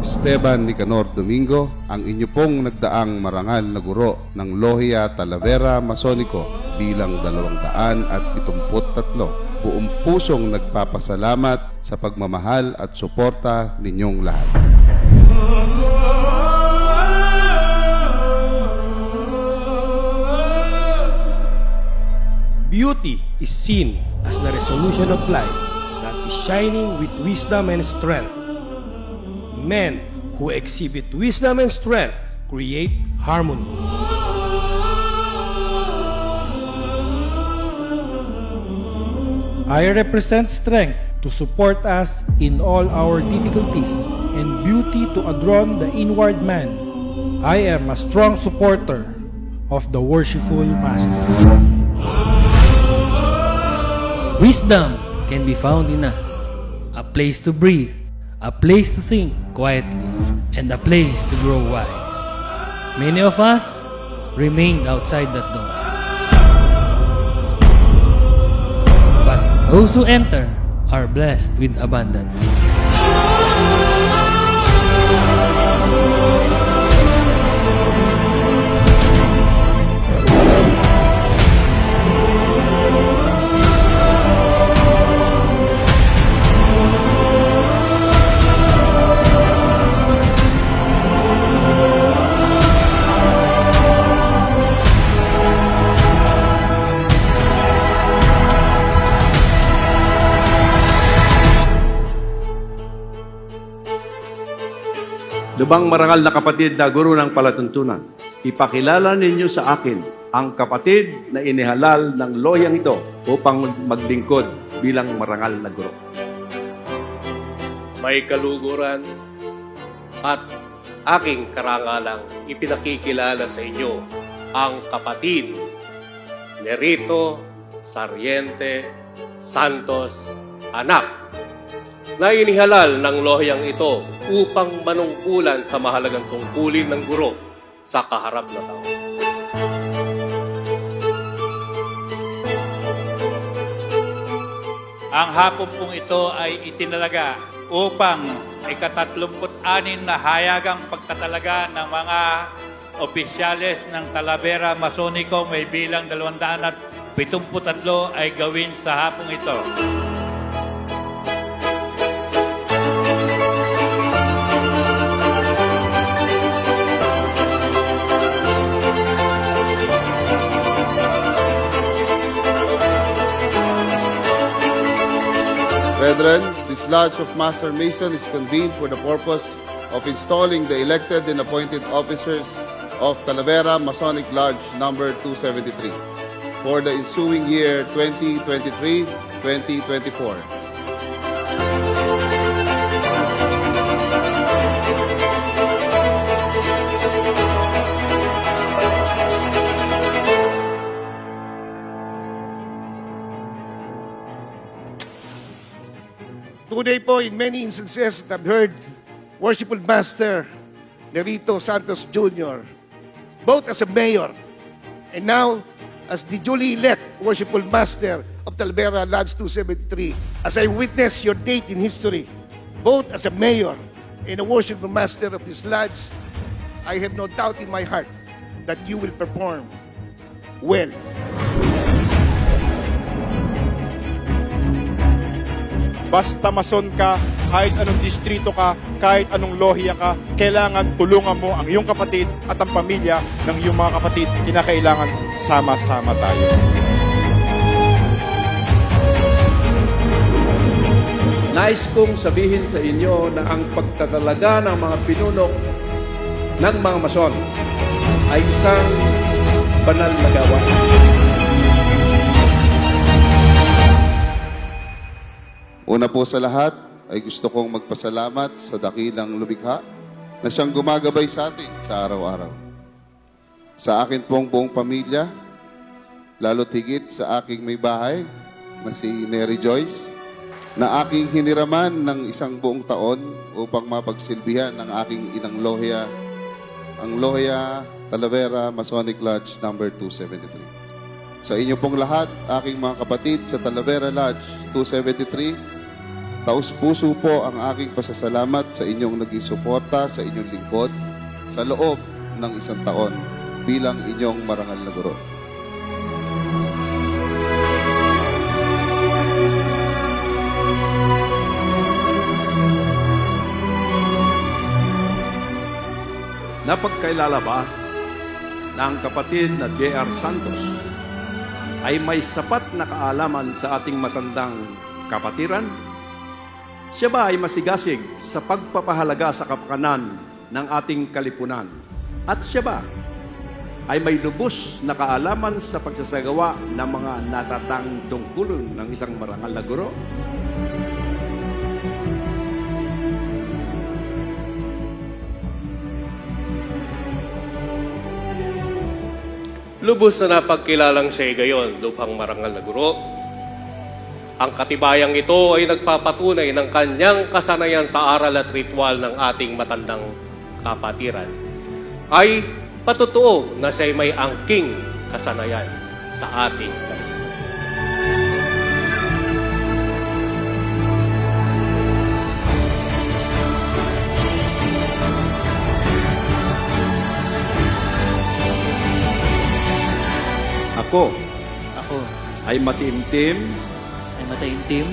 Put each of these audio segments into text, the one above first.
Esteban Nicanor Domingo, ang inyo pong nagdaang marangal na guro ng Lohia Talavera Masonico bilang 273. Buong pusong nagpapasalamat sa pagmamahal at suporta ninyong lahat. Beauty is seen as the resolution of light that is shining with wisdom and strength. Men who exhibit wisdom and strength create harmony. I represent strength to support us in all our difficulties and beauty to adorn the inward man. I am a strong supporter of the worshipful Master. Wisdom can be found in us, a place to breathe, a place to think quietly, and a place to grow wise. Many of us remained outside that door. But those who enter are blessed with abundance. Lubang marangal na kapatid na guro ng palatuntunan, ipakilala ninyo sa akin ang kapatid na inihalal ng loyang ito upang maglingkod bilang marangal na guro. May kaluguran at aking karangalang ipinakikilala sa inyo ang kapatid ni Rito Sarriente Santos Anak na inihalal ng lohiyang ito upang manungkulan sa mahalagang tungkulin ng guro sa kaharap na tao. Ang hapon pong ito ay itinalaga upang ika-36 na hayagang pagtatalaga ng mga opisyales ng Talavera Masonico may bilang 273 ay gawin sa hapong ito. Brethren, this Lodge of Master Mason is convened for the purpose of installing the elected and appointed officers of Talavera Masonic Lodge number 273 for the ensuing year 2023-2024. Today po, in many instances, I've heard Worshipful Master Nerito Santos Jr., both as a mayor and now as the duly elect Worshipful Master of Talavera Lodge 273. As I witness your date in history, both as a mayor and a Worshipful Master of this lodge, I have no doubt in my heart that you will perform well. Basta mason ka, kahit anong distrito ka, kahit anong lohiya ka, kailangan tulungan mo ang iyong kapatid at ang pamilya ng iyong mga kapatid. Kinakailangan sama-sama tayo. Nais kong sabihin sa inyo na ang pagtatalaga ng mga pinuno ng mga mason ay isang banal na gawain. Una po sa lahat ay gusto kong magpasalamat sa dakilang lumikha na siyang gumagabay sa atin sa araw-araw. Sa akin pong buong pamilya, lalo't higit sa aking may bahay na si Neri Joyce, na aking hiniraman ng isang buong taon upang mapagsilbihan ng aking inang lohia, ang Lohia Talavera Masonic Lodge number 273. Sa inyo pong lahat, aking mga kapatid sa Talavera Lodge 273, Taus-puso po ang aking pasasalamat sa inyong naging suporta sa inyong lingkod sa loob ng 1 taon bilang inyong marangal na guro. Napagkailala ba na ang kapatid na J.R. Santos ay may sapat na kaalaman sa ating matandang kapatiran? Siya ba ay masigasig sa pagpapahalaga sa kapakanan ng ating kalipunan? At siya ba ay may lubos na kaalaman sa pagsasagawa ng mga natatang tungkulin ng isang marangal na guro? Lubos na napagkilalang siya gayon, lubhang marangal na guro. Ang katibayang ito ay nagpapatunay ng kanyang kasanayan sa aral at ritual ng ating matandang kapatiran. Ay patotoo na siya ay may angking kasanayan sa ating kalipunan. Ako Ako ay matiimtim ay mataimtim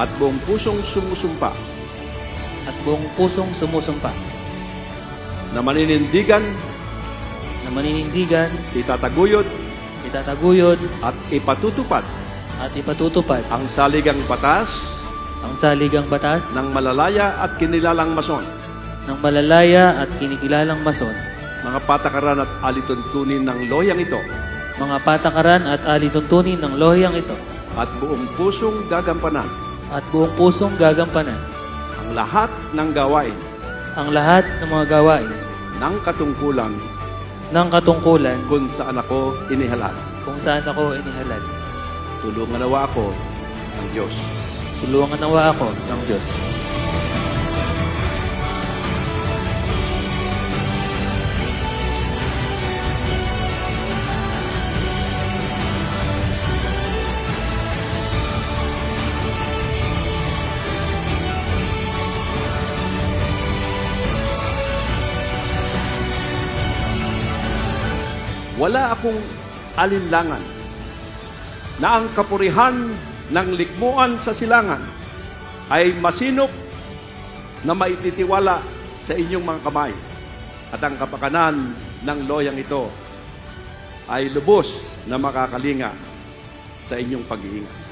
at buong pusong sumusumpa at buong pusong sumusumpa na maninindigan, na maninindigan, itataguyod itataguyod at ipatutupad at ipatutupad ang saligang batas ang saligang batas ng malalaya at kinilalang mason, ng malalaya at kinikilalang mason, mga patakaran at alituntunin ng loyang ito, mga patakaran at alituntunin ng lohiyang ito, at buong pusong gagampanan at buong pusong gagampanan ang lahat ng gawain ang lahat ng mga gawain ng katungkulan ng katungkulan kung saan ako inihalal. kung saan ako inihalal. Tulungan nawa ako ng Diyos. Tulungan nawa ako ng Diyos. Wala akong alinlangan na ang kapurihan ng likmuan sa silangan ay masinop na maititiwala sa inyong mga kamay at ang kapakanan ng loyang ito ay lubos na makakalinga sa inyong pag-iingat.